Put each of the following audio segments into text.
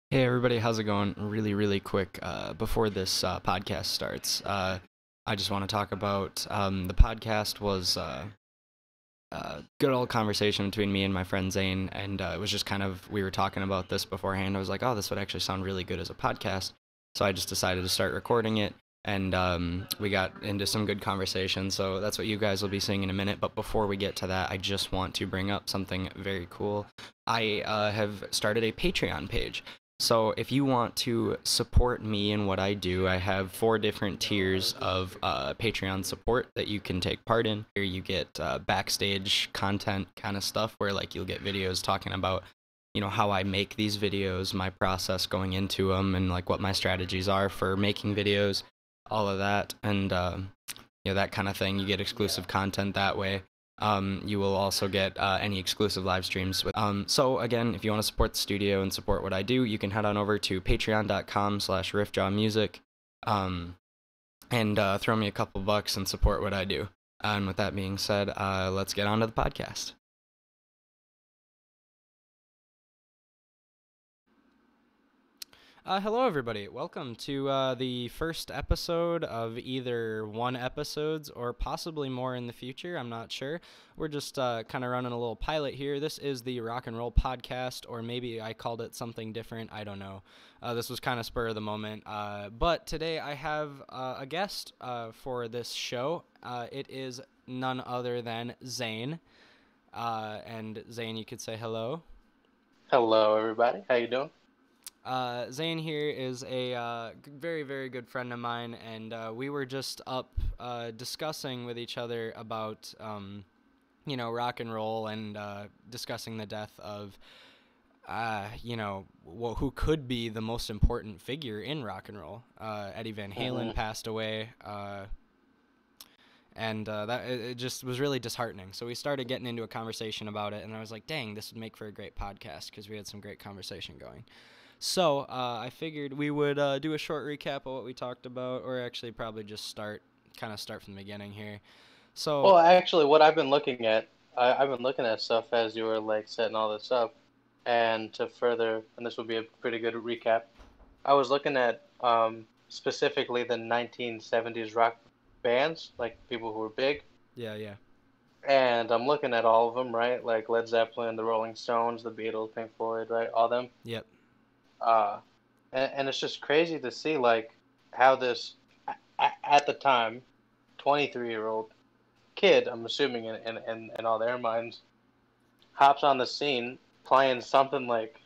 Hey everybody, how's it going? Really, really quick, before this podcast starts, I just want to talk about the podcast was good old conversation between me and my friend Zane, and it was just kind of we were talking about this beforehand. I was like, oh, this would actually sound really good as a podcast, so I just decided to start recording it, and we got into some good conversation. So that's what you guys will be seeing in a minute. But before we get to that, I just want to bring up something very cool. I have started a Patreon page. So if you want to support me and what I do, I have 4 different tiers of Patreon support that you can take part in. Here you get backstage content kind of stuff where like you'll get videos talking about, how I make these videos, my process going into them, and like what my strategies are for making videos, all of that, and that kind of thing. You get exclusive content that way. You will also get any exclusive live streams. So again, if you want to support the studio and support what I do, you can head on over to patreon.com/riffjawmusic and throw me a couple bucks and support what I do. And with that being said, let's get on to the podcast. Hello, everybody. Welcome to the first episode of either one episodes or possibly more in the future. I'm not sure. We're just kind of running a little pilot here. This is the Rock and Roll Podcast, or maybe I called it something different. I don't know. This was kind of spur of the moment. But today I have a guest for this show. It is none other than Zane. And Zane, you could say hello. Hello, everybody. How you doing? Zane here is a very, very good friend of mine, and we were just up discussing with each other about, rock and roll and discussing the death of, who could be the most important figure in rock and roll. Eddie Van Halen passed away, and that it just was really disheartening. So we started getting into a conversation about it, and I was like, dang, this would make for a great podcast because we had some great conversation going. So I figured we would do a short recap of what we talked about, or actually probably just start from the beginning here. So, Well, actually, what I've been looking at, I've been looking at stuff as you were like setting all this up, and to further, and this would be a pretty good recap. I was looking at specifically the 1970s rock bands, like people who were big, yeah. and I'm looking at all of them, right? Like Led Zeppelin, the Rolling Stones, the Beatles, Pink Floyd, right? All them. Yep. Uh, and it's just crazy to see like how this at the time 23-year-old kid, I'm assuming in all their minds, hops on the scene playing something like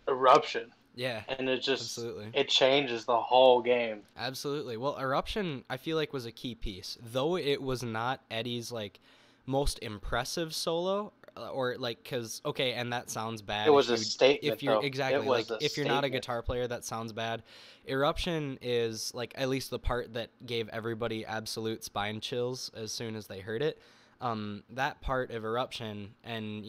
Eruption, Yeah. and Absolutely. it changes the whole game. Absolutely. Well, Eruption, I feel like was a key piece, though it was not Eddie's like most impressive solo, or like because okay, and that sounds It bad was a statement, if you're though. exactly It like was a if you're not a statement. guitar player, that sounds bad. Eruption is like at least the part that gave everybody absolute spine chills as soon as they heard it. That part of Eruption and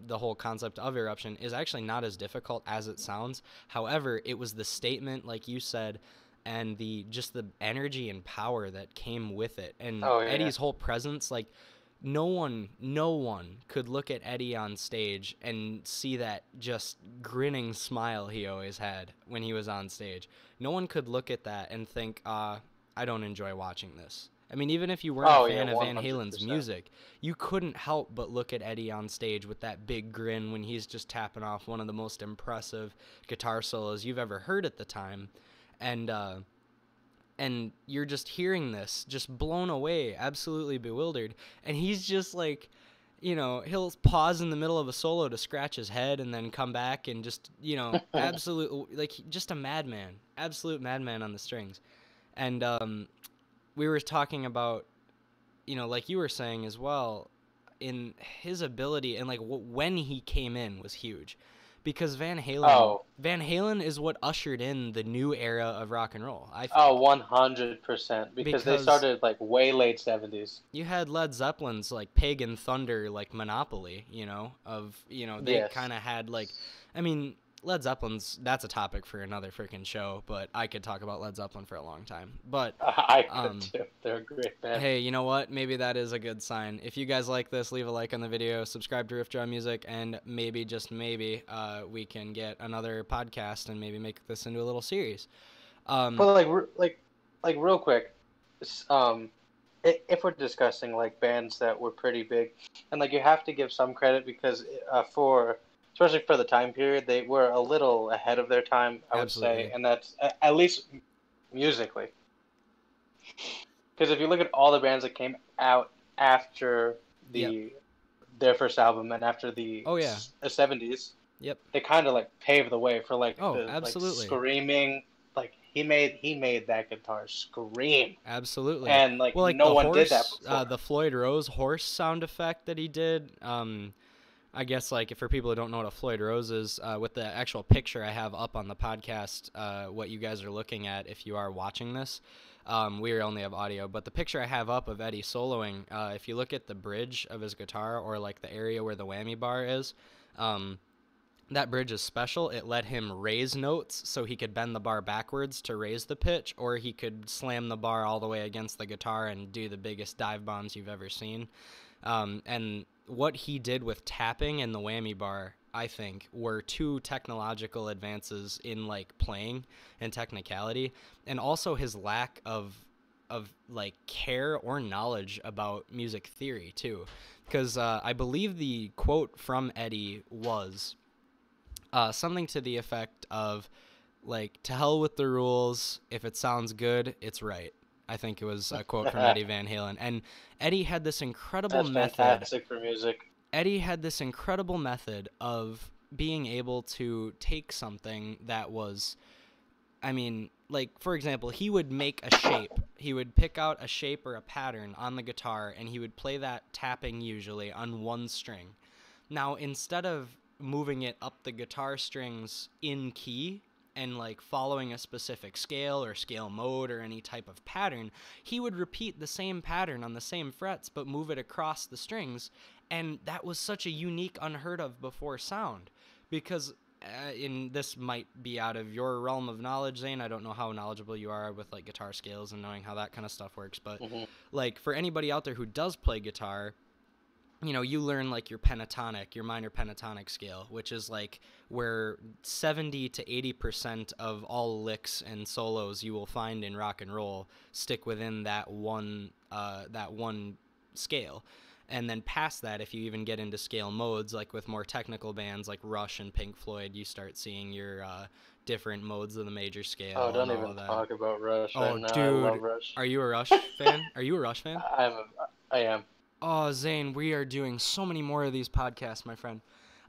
the whole concept of Eruption is actually not as difficult as it sounds. However, it was the statement, like you said, and the energy and power that came with it, and Oh yeah. Eddie's whole presence. Like no one could look at Eddie on stage and see that just grinning smile he always had when he was on stage. No one could look at that and think, I don't enjoy watching this. I mean, even if you weren't a Oh yeah. fan of One Van hundred Halen's percent. music, you couldn't help but look at Eddie on stage with that big grin when he's just tapping off one of the most impressive guitar solos you've ever heard at the time. And you're just hearing this, just blown away, absolutely bewildered. And he's just like, he'll pause in the middle of a solo to scratch his head and then come back and just, absolute, like, just a madman, absolute madman on the strings. And we were talking about, like you were saying as well, in his ability and like when he came in was huge, because Oh. Van Halen is what ushered in the new era of rock and roll, I Oh, think. 100%. Because they Because started like way late 70s. you had Led Zeppelin's like Pagan Thunder, like Monopoly, of they Yes. kind of had like, I mean, Led Zeppelin's, that's a topic for another freaking show, but I could talk about Led Zeppelin for a long time. But I could too. They're a great band. hey, you know what? Maybe that is a good sign. If you guys like this, leave a like on the video, subscribe to Riff Draw Music, and maybe, just maybe, we can get another podcast and maybe make this into a little series. But like real quick, if we're discussing like bands that were pretty big, and like you have to give some credit because especially for the time period, they were a little ahead of their time, I would say, and that's at least musically. Because if you look at all the bands that came out after their first album and after the 70s, they kind of like paved the way for like absolutely. like screaming. Like he made that guitar scream. Absolutely. And like no one did that before. The Floyd Rose horse sound effect that he did. I guess like for people who don't know what a Floyd Rose is, with the actual picture I have up on the podcast, what you guys are looking at if you are watching this, we only have audio, but the picture I have up of Eddie soloing, if you look at the bridge of his guitar or like the area where the whammy bar is, that bridge is special. It let him raise notes so he could bend the bar backwards to raise the pitch, or he could slam the bar all the way against the guitar and do the biggest dive bombs you've ever seen. And what he did with tapping and the whammy bar, I think, were two technological advances in like playing and technicality, and also his lack of like care or knowledge about music theory too, because I believe the quote from Eddie was something to the effect of like, to hell with the rules, if it sounds good, it's right. I think it was a quote from Eddie Van Halen. And Eddie had this incredible method. Fantastic for music. Eddie had this incredible method of being able to take something that was, I mean, like, for example, he would make a shape. He would pick out a shape or a pattern on the guitar, and he would play that tapping usually on one string. Now, instead of moving it up the guitar strings in key and like following a specific scale or scale mode or any type of pattern, he would repeat the same pattern on the same frets but move it across the strings, and that was such a unique, unheard of before sound. Because this might be out of your realm of knowledge, Zane. I don't know how knowledgeable you are with like guitar scales and knowing how that kind of stuff works, but like for anybody out there who does play guitar, you know, you learn like your pentatonic, your minor pentatonic scale, which is like where 70 to 80% of all licks and solos you will find in rock and roll stick within that one scale. And then past that, if you even get into scale modes, like with more technical bands like Rush and Pink Floyd, you start seeing your different modes of the major scale. Oh, don't even talk about Rush right now. Dude, I love Rush. Are you a Rush fan? Are you a Rush fan? I am. Oh, Zane, we are doing so many more of these podcasts, my friend.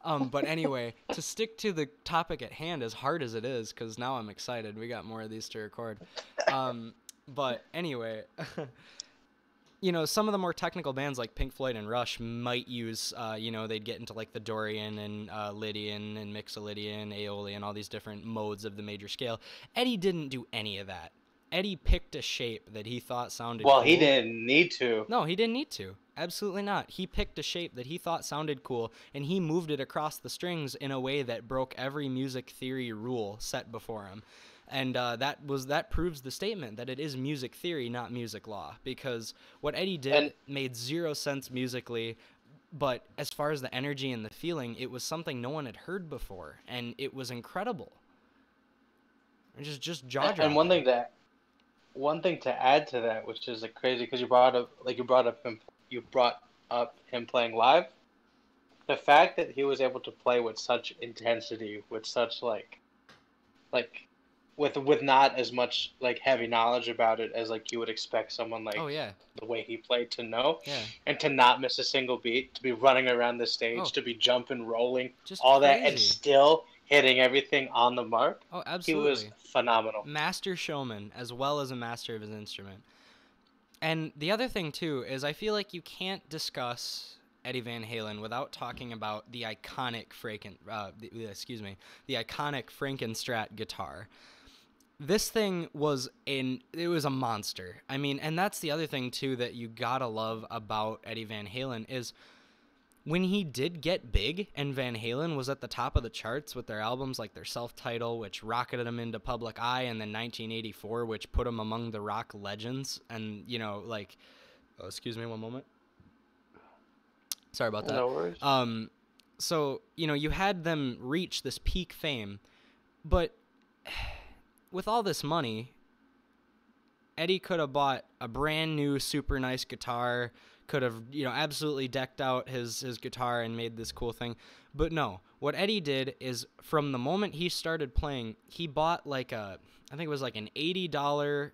But anyway, to stick to the topic at hand, as hard as it is, because now I'm excited. We got more of these to record. But anyway, you know, some of the more technical bands like Pink Floyd and Rush might use, you know, they'd get into like the Dorian and Lydian and Mixolydian, Aeolian, all these different modes of the major scale. Eddie didn't do any of that. Eddie picked a shape that he thought sounded cool. Well, he didn't need to. No, he didn't need to. Absolutely not. He picked a shape that he thought sounded cool, and he moved it across the strings in a way that broke every music theory rule set before him. And that proves the statement that it is music theory, not music law. Because what Eddie did made zero sense musically, but as far as the energy and the feeling, it was something no one had heard before, and it was incredible. Just jaw-dropping. And one thing to add to that, which is like crazy, because you brought up him playing live. The fact that he was able to play with such intensity, with such with not as much like heavy knowledge about it as like you would expect someone like the way he played to know, and to not miss a single beat, to be running around the stage, to be jumping, rolling, just all crazy. That, and still hitting everything on the mark. Oh, absolutely. He was phenomenal. Master showman, as well as a master of his instrument. And the other thing, too, is I feel like you can't discuss Eddie Van Halen without talking about the iconic the iconic Frankenstrat guitar. This thing was a monster. I mean, and that's the other thing, too, that you gotta love about Eddie Van Halen is when he did get big and Van Halen was at the top of the charts with their albums like their self-title, which rocketed him into public eye, and then 1984, which put him among the rock legends, and, you know, like, oh, excuse me one moment. Sorry about that. No worries. So, you know, you had them reach this peak fame, but with all this money, Eddie could have bought a brand new super nice guitar, could have, you know, absolutely decked out his guitar and made this cool thing. But no, what Eddie did is from the moment he started playing, he bought like I think it was like an $80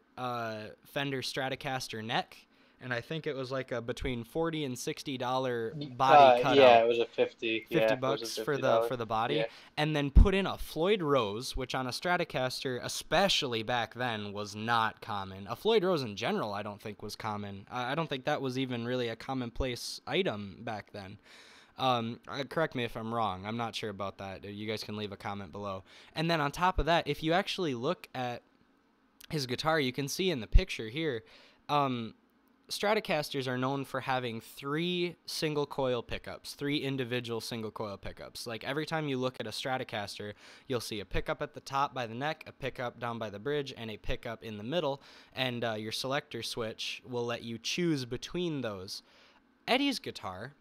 Fender Stratocaster neck, and I think it was like a between $40 and $60 body cutout. Yeah, it was a 50. 50 bucks for the body, yeah. And then put in a Floyd Rose, which on a Stratocaster, especially back then, was not common. A Floyd Rose in general, I don't think was common. I don't think that was even really a commonplace item back then. Correct me if I'm wrong. I'm not sure about that. You guys can leave a comment below. And then on top of that, if you actually look at his guitar, you can see in the picture here, Stratocasters are known for having 3 single coil pickups, 3 individual single coil pickups. Like every time you look at a Stratocaster, you'll see a pickup at the top by the neck, a pickup down by the bridge, and a pickup in the middle, and your selector switch will let you choose between those. Eddie's guitar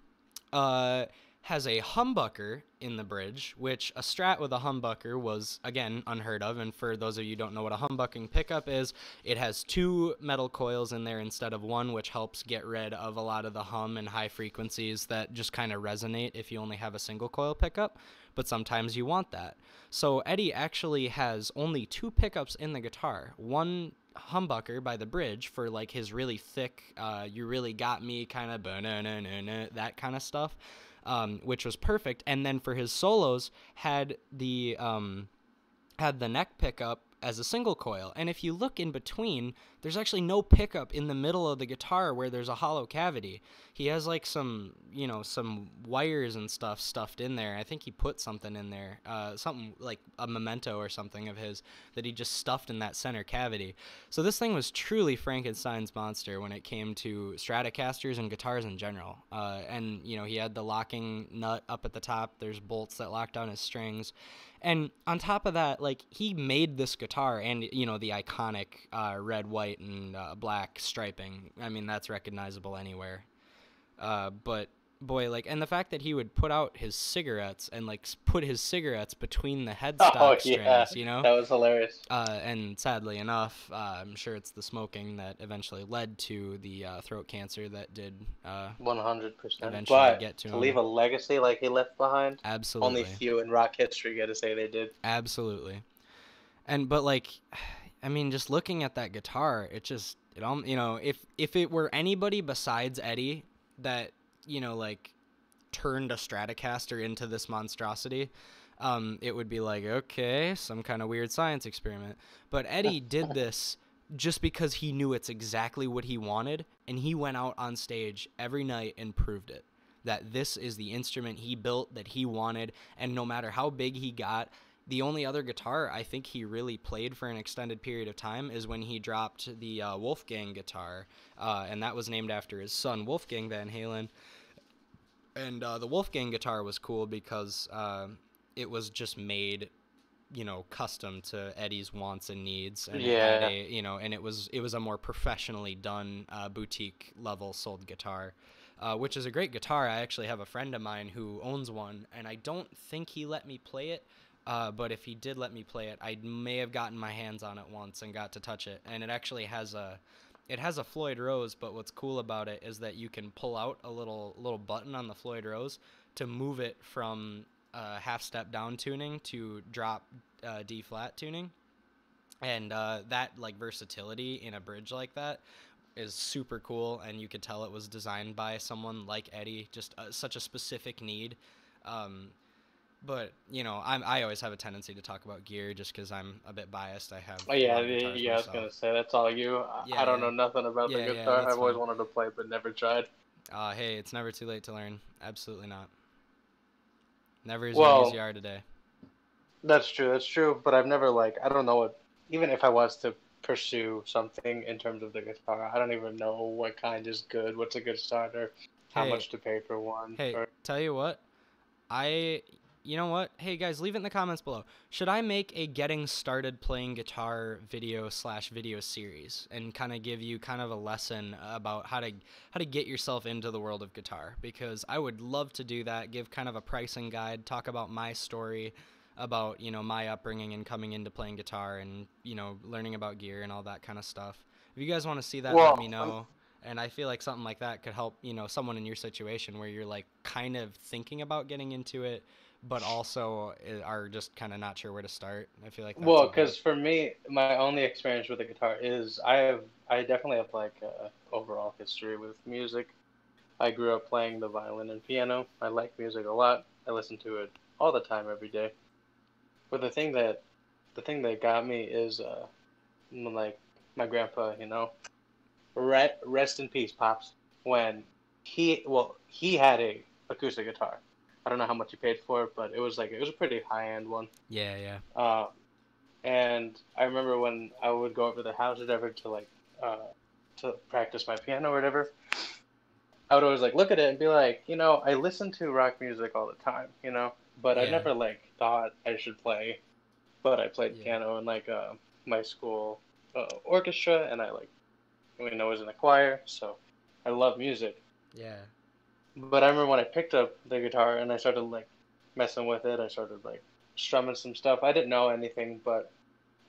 has a humbucker in the bridge, which a Strat with a humbucker was, again, unheard of. And for those of you who don't know what a humbucking pickup is, it has 2 metal coils in there instead of 1, which helps get rid of a lot of the hum and high frequencies that just kind of resonate if you only have a single coil pickup. But sometimes you want that. So Eddie actually has only 2 pickups in the guitar. One humbucker by the bridge for like his really thick, you really got me kind of that kind of stuff. Which was perfect, and then for his solos had the neck pickup as a single coil, and if you look in between, there's actually no pickup in the middle of the guitar where there's a hollow cavity. He has like some wires and stuff stuffed in there. I think he put something in there, something like a memento or something of his that he just stuffed in that center cavity. So this thing was truly Frankenstein's monster when it came to Stratocasters and guitars in general. And you know, he had the locking nut up at the top. There's bolts that lock down his strings. And on top of that, like, he made this guitar and, you know, the iconic red, white, and black striping. I mean, that's recognizable anywhere. But, boy, like, and the fact that he would put out his cigarettes and, like, put his cigarettes between the headstock strings, you know? That was hilarious. And sadly enough, I'm sure it's the smoking that eventually led to the throat cancer that did 100%. eventually But get to to him. leave a legacy like he left behind, Absolutely. only few in rock history get to say they did. Absolutely. But like, I mean, just looking at that guitar, you know, if it were anybody besides Eddie that, you know, like, turned a Stratocaster into this monstrosity, it would be like, okay, some kind of weird science experiment. But Eddie did this just because he knew it's exactly what he wanted, and he went out on stage every night and proved it. That this is the instrument he built, that he wanted, and no matter how big he got, the only other guitar I think he really played for an extended period of time is when he dropped the Wolfgang guitar, and that was named after his son, Wolfgang Van Halen. And the Wolfgang guitar was cool because it was just made, you know, custom to Eddie's wants and needs, and it had a, you know, and it was a more professionally done boutique level sold guitar, which is a great guitar. I actually have a friend of mine who owns one, and I don't think he let me play it, but if he did let me play it, I may have gotten my hands on it once and got to touch it, and it actually has a Floyd Rose, but what's cool about it is that you can pull out a little button on the Floyd Rose to move it from half step down tuning to drop D flat tuning, and that, like, versatility in a bridge like that is super cool, and you could tell it was designed by someone like Eddie, just such a specific need. But, you know, I always have a tendency to talk about gear just because I'm a bit biased. I have. Oh, yeah, I was going to say, that's all you. I don't know nothing about the guitar. I've always wanted to play, but never tried. Hey, it's never too late to learn. Absolutely not. Never as young as you are today. That's true. But I've never, like, I don't know what, even if I was to pursue something in terms of the guitar, I don't even know what kind is good, what's a good starter. how Hey, much to pay for one. hey, Or tell you what, I, you know what? Hey guys, leave it in the comments below. Should I make a getting started playing guitar video series and kind of give you kind of a lesson about how to get yourself into the world of guitar? Because I would love to do that, give kind of a pricing guide, talk about my story, about, you know, my upbringing and coming into playing guitar and, you know, learning about gear and all that kind of stuff. If you guys want to see that, let me well, know. And I feel like something like that could help, you know, someone in your situation where you're like kind of thinking about getting into it, but also are just kind of not sure where to start. I feel like that's a well, good. because for me, my only experience with the guitar is I definitely have like a overall history with music. I grew up playing the violin and piano. I like music a lot. I listen to it all the time, every day. But the thing that got me is like my grandpa, you know, rest in peace, pops. When he had a acoustic guitar. I don't know how much he paid for it, but it was a pretty high end one. Yeah, yeah. Um, and I remember when I would go over to the house or whatever uh, to practice my piano or whatever. I would always like look at it and be like, I listen to rock music all the time, but I Yeah, never like thought I should play. But I played yeah, piano in like my school orchestra, and I was in a choir, so I love music. yeah, But I remember when I picked up the guitar and I started like messing with it, I started like strumming some stuff. I didn't know anything, but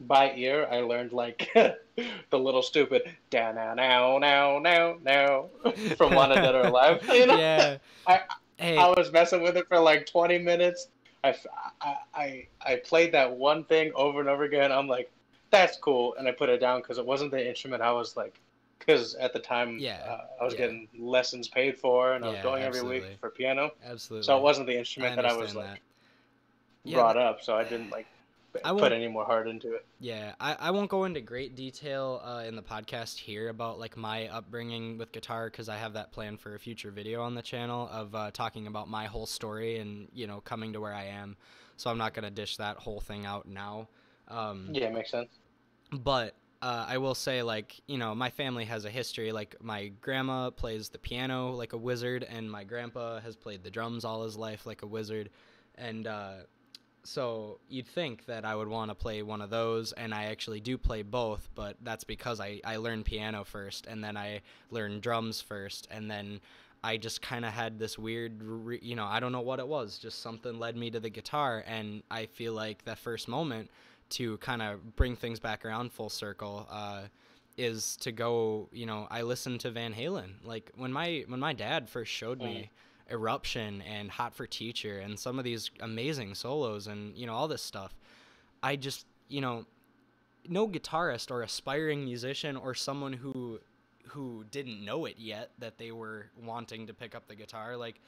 by ear, I learned like the little stupid down now now now now now from Wanted Dead or Alive. yeah. I I Hey, was messing with it for like 20 minutes. I played that one thing over and over again. I'm like, that's cool, and I put it down because it wasn't the instrument I was like, because at the time yeah, I was yeah, getting lessons paid for, and I was yeah. going every week Absolutely, for piano, so it absolutely. wasn't the I instrument that I was understand that. like Yeah, brought up, so I didn't like I put won't. any more heart into it. Yeah, I won't go into great detail in the podcast here about like my upbringing with guitar because I have that planned for a future video on the channel of talking about my whole story and, you know, coming to where I am. So I'm not gonna dish that whole thing out now. Um, Yeah, makes sense. but I will say, like, you know, my family has a history. Like, my grandma plays the piano like a wizard, and my grandpa has played the drums all his life like a wizard. And so you'd think that I would want to play one of those, and I actually do play both, but that's because I learned piano first, and then I learned drums first, and then I just kind of had this weird, you know, I don't know what it was, just something led me to the guitar, and I feel like that first moment to kind of bring things back around full circle is to go, you know, I listened to Van Halen. Like when my dad first showed Mm. me Eruption and Hot for Teacher and some of these amazing solos and, you know, all this stuff, I just, you know, no guitarist or aspiring musician or someone who didn't know it yet that they were wanting to pick up the guitar, like,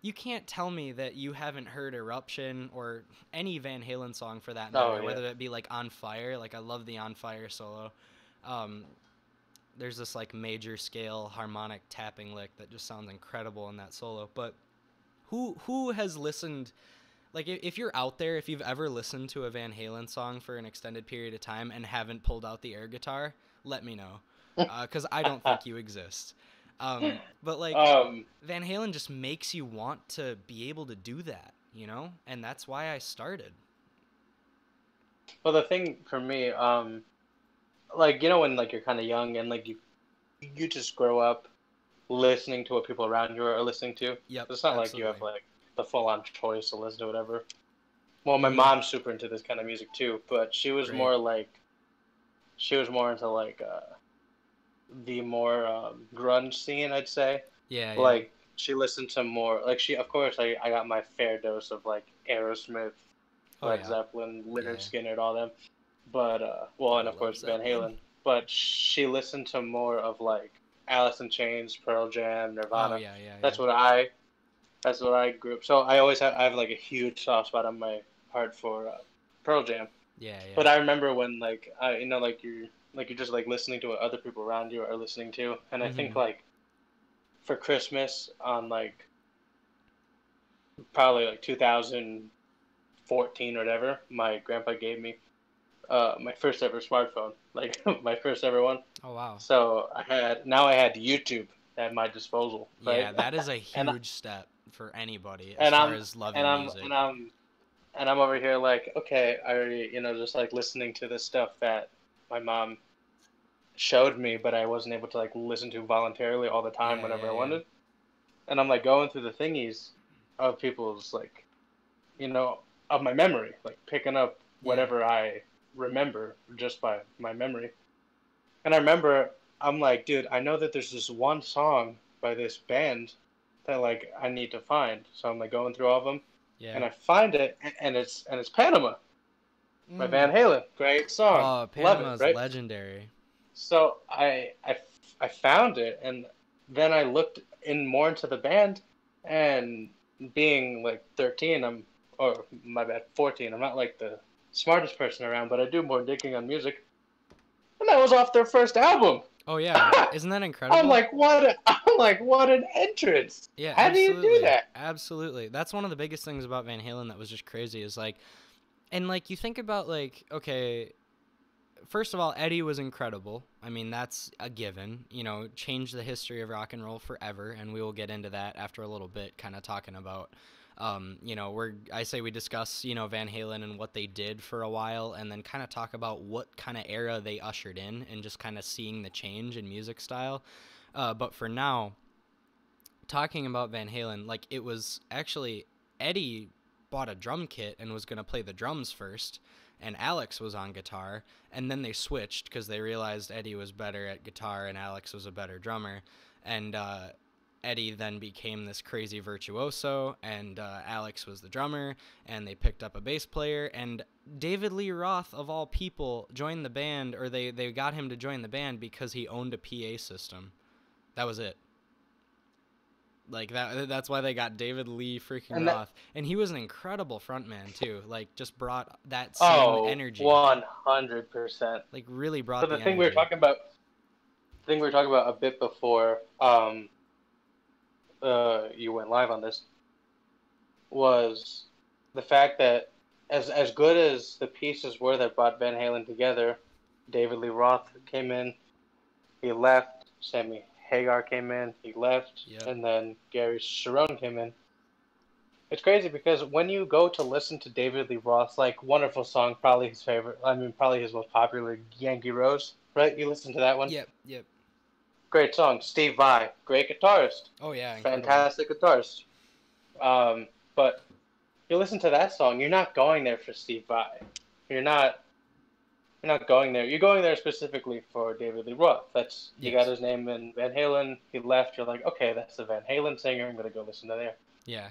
you can't tell me that you haven't heard Eruption or any Van Halen song for that Oh matter, yeah. whether it be like On Fire. Like, I love the On Fire solo. Um, there's this like major scale harmonic tapping lick that just sounds incredible in that solo. But who has listened, like, if you're out there, if you've ever listened to a Van Halen song for an extended period of time and haven't pulled out the air guitar, let me know, because I don't think you exist. But like, um, Van Halen just makes you want to be able to do that, you know, and that's why I started. well, the thing for me, like when like you're kind of young and like you just grow up listening to what people around you are listening to. Yep, It's not like you have absolutely. like the full on choice to listen to whatever. Well, my Mm-hmm. mom's super into this kind of music too, but Great. she was more into like the more grunge scene, I'd say. Yeah, yeah. Like she listened to more like she of course I got my fair dose of like Aerosmith, Oh Led yeah. Zeppelin, Leonard Yeah. Skinner, and all them. But well, and Gotta of love course Van Zeppelin. Halen. But she listened to more of like Alice in Chains, Pearl Jam, Oh Nirvana. yeah, yeah, yeah. That's what I that's what I grew up. So I have like a huge soft spot on my heart for Pearl Jam. Yeah, yeah. But I remember when like like you're just like listening to what other people around you are listening to, and I think Mm-hmm. like for Christmas on like probably like 2014 or whatever, my grandpa gave me my first ever smartphone, like my first ever one. Oh wow. So I had YouTube. at my disposal, right? Yeah, that is a and huge step for anybody as and far I'm as and loving I'm music. and I'm and I'm over here like, okay, I already, just like listening to the stuff that my mom showed me, but I wasn't able to like listen to voluntarily all the time Yeah, whenever yeah, I yeah. wanted. And I'm like going through the thingies of people's like, you know, of my memory, like picking up Yeah. whatever I remember just by my memory. And I remember I'm like, dude, I know that there's this one song by this band that like I need to find. So I'm like going through all of them, Yeah. and I find it, and it's Panama by Mm. Van Halen. Great song, Oh, love it, Panama's right? legendary. So I found it, and then I looked in more into the band, and being like 13, or my bad, 14. I'm not like the smartest person around, but I do more digging on music, and that was off their first album. Oh yeah, isn't that I'm incredible? like, I'm like, what an entrance! Yeah, How do you do absolutely. that? Absolutely. That's one of the biggest things about Van Halen that was just crazy is like, and like you think about like, okay, first of all, Eddie was incredible. I mean, that's a given. You know, changed the history of rock and roll forever, and we will get into that after a little bit, kind of talking about, I say we discuss, Van Halen and what they did for a while, and then kind of talk about what kind of era they ushered in, and just kind of seeing the change in music style. But for now, talking about Van Halen, like it was actually Eddie bought a drum kit and was going to play the drums first, and Alex was on guitar, and then they switched because they realized Eddie was better at guitar and Alex was a better drummer, and Eddie then became this crazy virtuoso, and Alex was the drummer, and they picked up a bass player, and David Lee Roth, of all people, joined the band, or they got him to join the band because he owned a PA system. That was it. Like that's why they got David Lee freaking And that, Roth. And he was an incredible frontman too. Like just brought that same oh, energy. 100%. Like really So brought the the thing we were energy. talking about, a bit before, you went live on this, was the fact that as good as the pieces were that brought Van Halen together, David Lee Roth came in, he left. Sammy Hagar came in, he left, Yep. and then Gary Sharon came in. It's crazy because when you go to listen to David Lee Roth's like wonderful song, probably his favorite, I mean probably his most popular, Yankee Rose, right? You listen to that one. Yep. Yep. Great song. Steve Vai, great guitarist, Oh yeah, incredible. fantastic guitarist. But you listen to that song, you're not going there for Steve Vai. You're not. You're not going there. You're going there specifically for David Lee Roth. He got Yes. his name in Van Halen. He left. You're like, okay, that's the Van Halen singer. I'm gonna go listen to there. Yeah.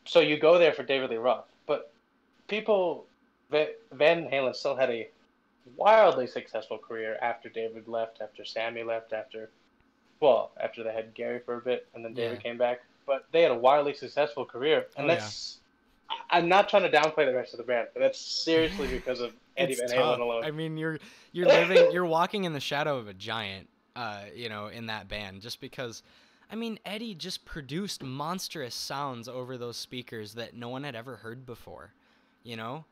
So you go there for David Lee Roth, but people, Van Halen still had a wildly successful career after David left, after Sammy left, after they had Gary for a bit, and then Yeah. David came back. But they had a wildly successful career, Oh and yeah. I'm not trying to downplay the rest of the band, but that's seriously because of Eddie It's Van Halen tough. alone. I mean, you're walking in the shadow of a giant, in that band, just because. I mean, Eddie just produced monstrous sounds over those speakers that no one had ever heard before, you know?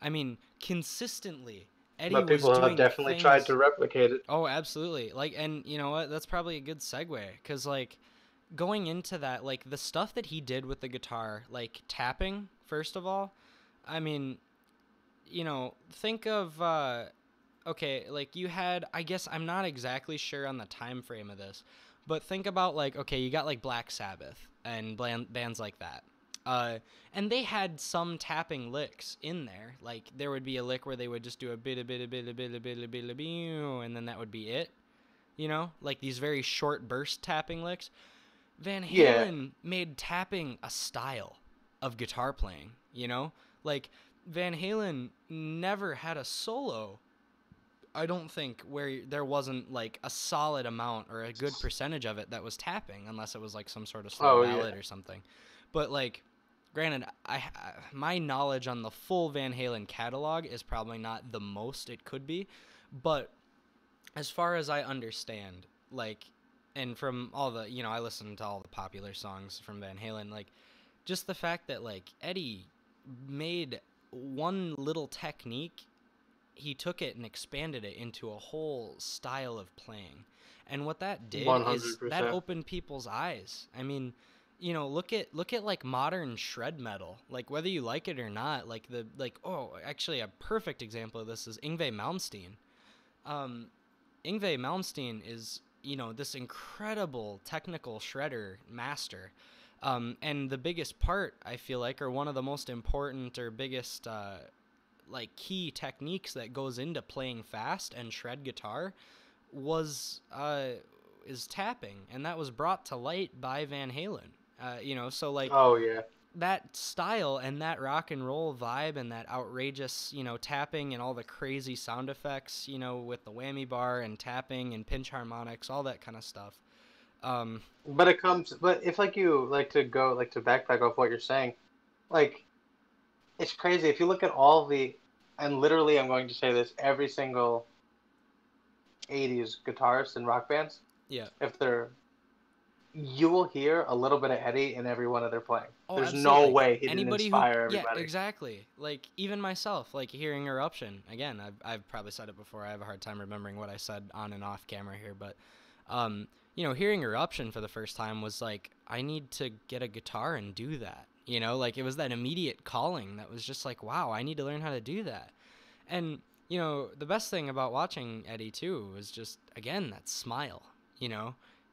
I mean, consistently, Eddie But was people have doing definitely tried things. to replicate it. Oh, absolutely. Like, and you know what? That's probably a good segue, because, like, going into that, like, the stuff that he did with the guitar, like, tapping, first of all, I mean, think of, okay, like, you had, I guess, I'm not exactly sure on the time frame of this, but think about, like, okay, you got, like, Black Sabbath and bands like that. And they had some tapping licks in there. Like, there would be a lick where they would just do a bit, and then that would be it. Like these very short burst tapping licks. Van Yeah. Halen made tapping a style of guitar playing, Like, Van Halen never had a solo, I don't think, where there wasn't, like, a solid amount or a good percentage of it that was tapping, unless it was, like, some sort of slow ballad or something. But, like, granted, my knowledge on the full Van Halen catalog is probably not the most it could be, but as far as I understand, like, and from all the, I listen to all the popular songs from Van Halen, like, just the fact that, like, Eddie made one little technique, he took it and expanded it into a whole style of playing. And what that did is that 100%. opened people's eyes. I mean, look at like modern shred metal. Like whether you like it or not, actually a perfect example of this is Yngwie Malmsteen. Yngwie Malmsteen is, this incredible technical shredder master. And the biggest part, I feel like, or one of the most important or biggest key techniques that goes into playing fast and shred guitar is tapping, and that was brought to light by Van Halen. Oh yeah. That style and that rock and roll vibe and that outrageous, tapping and all the crazy sound effects, with the whammy bar and tapping and pinch harmonics, all that kind of stuff. But if you like to go to backpack off what you're saying, it's crazy. If you look at and literally I'm going to say this, every single 80s guitarist in rock bands, yeah, you will hear a little bit of Eddie in every one of their playing. Oh, There's absolutely. no way he didn't inspire everybody. Yeah, exactly. Like even myself, like hearing Eruption again. I've probably said it before. I have a hard time remembering what I said on and off camera here, but hearing Eruption for the first time was like, I need to get a guitar and do that. It was that immediate calling that was just like, wow, I need to learn how to do that. And the best thing about watching Eddie too was just again that smile.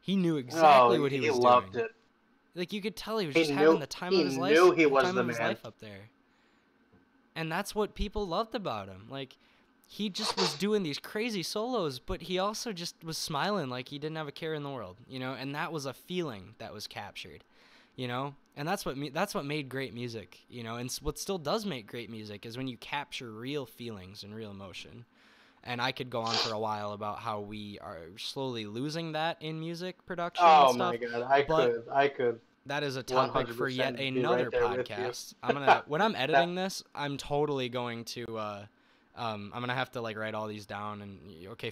He knew exactly what he was doing. He loved it. Like you could tell he was just having the time of his life. He knew he was the the man. His life up there. And that's what people loved about him. Like he just was doing these crazy solos, but he also just was smiling like he didn't have a care in the world, and that was a feeling that was captured, and that's what made great music, and what still does make great music is when you capture real feelings and real emotion. And I could go on for a while about how we are slowly losing that in music production and stuff. Oh my god, I could. That is a topic for yet another podcast. When I'm editing this, I'm totally going to I'm gonna have to like write all these down and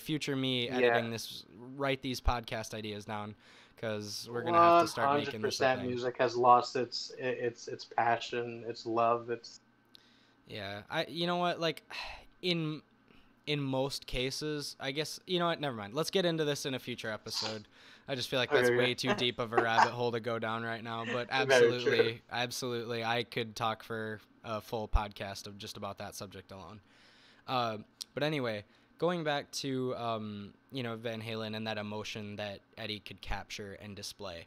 future me editing this, write these podcast ideas down, because we're gonna have to start making this a thing. Music has lost its passion, its love, you know what, like in most cases, I guess, never mind. Let's get into this in a future episode. I just feel like that's way too deep of a rabbit hole to go down right now, but absolutely, I could talk for a full podcast of just about that subject alone. But anyway, going back to, Van Halen and that emotion that Eddie could capture and display.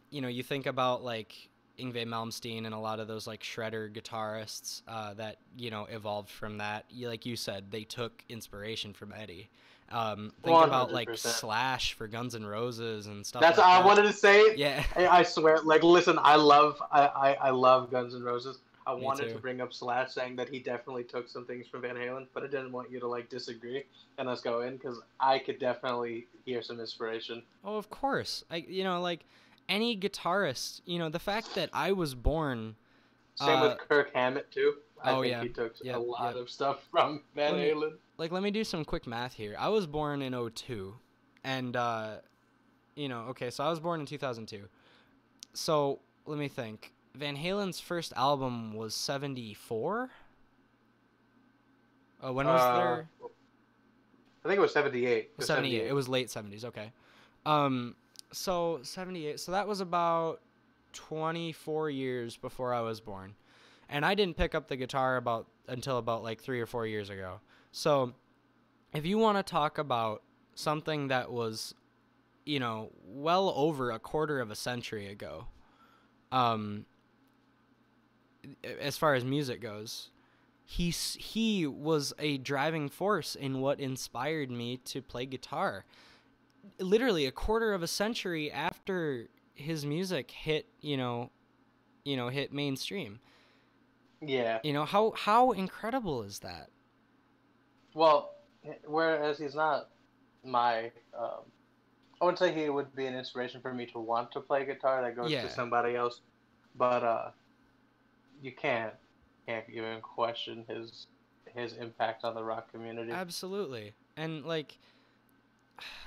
You think about like Yngwie Malmsteen and a lot of those like shredder guitarists that evolved from that. Like you said, they took inspiration from Eddie. Think 100%. About like Slash for Guns N' Roses and stuff. That's I wanted to say. Yeah, I swear. Like, listen, I love Guns N' Roses. I wanted to bring up Slash, saying that he definitely took some things from Van Halen, but I didn't want you to like disagree and us go in, because I could definitely hear some inspiration. Oh, of course. Like any guitarist, the fact that I was born. Same with Kirk Hammett too. I think he took a lot of stuff from Van Halen. Let me do some quick math here. I was born in 2002, and so I was born in 2002. So let me think. Van Halen's first album was 1974. Oh, when was there? I think it was 1978. 1978. It was late 70s. Okay. So 1978. So that was about 24 years before I was born, and I didn't pick up the guitar until about like 3 or 4 years ago. So, if you want to talk about something that was, well over a quarter of a century ago, as far as music goes, he was a driving force in what inspired me to play guitar. Literally a quarter of a century after his music hit, hit mainstream. Yeah. How incredible is that? Well, whereas he's not my, I wouldn't say he would be an inspiration for me to want to play guitar. That goes to somebody else. But you can't even question his impact on the rock community. Absolutely. And like,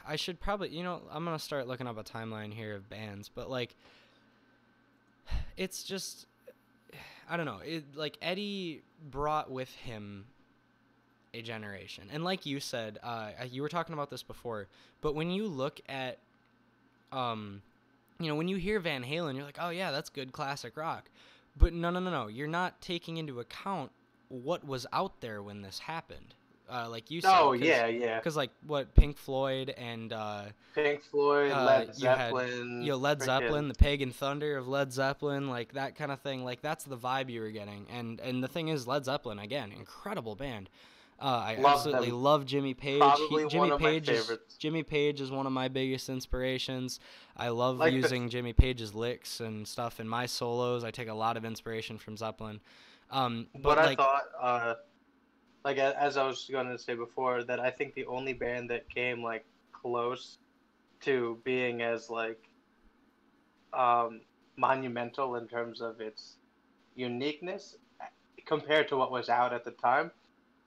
I should probably, I'm gonna start looking up a timeline here of bands, but like, it's just, I don't know. Like Eddie brought with him a generation. And like you said, you were talking about this before, but when you look at, when you hear Van Halen, you're like, oh yeah, that's good classic rock. But no. You're not taking into account what was out there when this happened. Like you said. Oh, yeah. Because like what Pink Floyd and Pink Floyd, Led Zeppelin. Led Zeppelin, the Pagan Thunder of Led Zeppelin, like that kind of thing. Like that's the vibe you were getting. And the thing is, Led Zeppelin, again, incredible band. I absolutely love Jimmy Page. Probably one of my favorites. Jimmy Page is one of my biggest inspirations. I love using Jimmy Page's licks and stuff in my solos. I take a lot of inspiration from Zeppelin. But I thought, like as I was going to say before, that I think the only band that came like close to being as like monumental in terms of its uniqueness compared to what was out at the time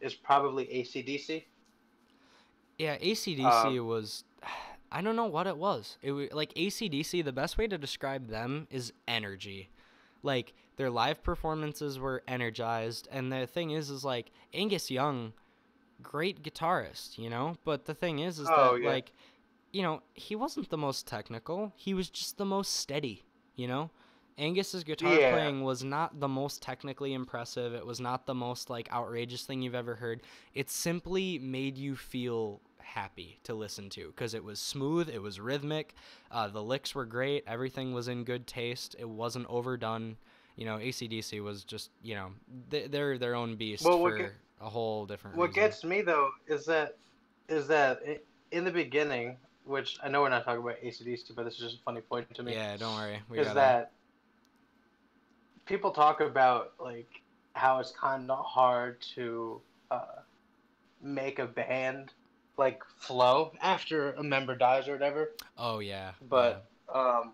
is probably AC/DC. Yeah, AC/DC was, I don't know what it was. It was like AC/DC, the best way to describe them is energy. Like their live performances were energized, and the thing is like Angus Young, great guitarist, but the thing is like, he wasn't the most technical. He was just the most steady, Angus's guitar playing was not the most technically impressive. It was not the most like outrageous thing you've ever heard. It simply made you feel happy to listen to because it was smooth, it was rhythmic, the licks were great, everything was in good taste, it wasn't overdone. AC/DC was just, they're their own beast for a whole different reason. What gets me though is that in the beginning, which I know we're not talking about AC/DC, but this is just a funny point to me. Yeah, don't worry. That people talk about like how it's kind of hard to make a band like flow after a member dies or whatever. Oh yeah. But